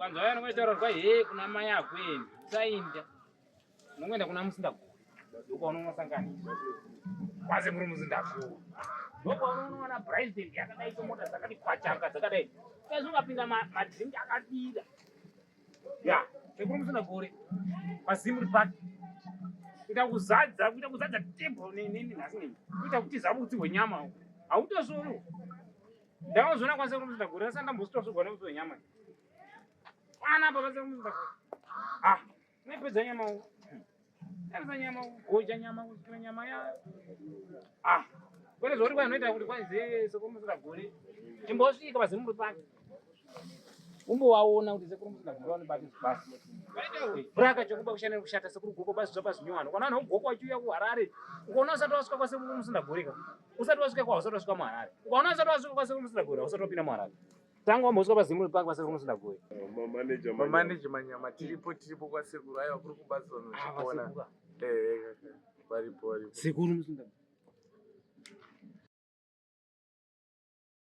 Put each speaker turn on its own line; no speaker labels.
Ukanzwa yana ngoitaura kwa he kuna mai akwendi usainda. Unongoenda kuna Musindaguri. Ukaona unosanganisa. Kwaze muri Musindaguri. Unoona president yakadai mota dzakati kwachanga dzakadai. Ukazongapinda madringi akadira. Ya, chekuru Musindaguri. Pazimbri Park. Kuita kuzadza table nini nasi. Kuita kuti zabutsi hwenyama. Hautozoro. Ndakazona kwanza kuti Musindaguri asanda mbositosogwa nebutsi hwenyama. Ana baba zangu Musindaguri. Nepedza nyama. Nepedza nyama, goja nyama, kutira nyama ya. Kwele zvori kwanoita kuti kwaize sekuru Musindaguri. Chimbosvika pazimbri Park. Umbowaona kuti sekuru Musindaguri vanobata basi. Braka chokuba kushanira kushata sekuru goko basi zvopa zinywana. Ukaona vanhu goko vachiuya kuHarare. Ukaona usati wasvika kwa sekuru Musindaguri ka. Usati wasvika kwa usati wasvika muHarare. Ukaona usati wasvika kwa sekuru Musindaguri usati wapinda muHarare. Tangu wambosvika pazimbri Park kwa sekuru Musindaguri.
Manager manyama tiripo kwa sekuru aiwa kuri kubatsira nozvikona. Varipo.
Sekuru Musindaguri.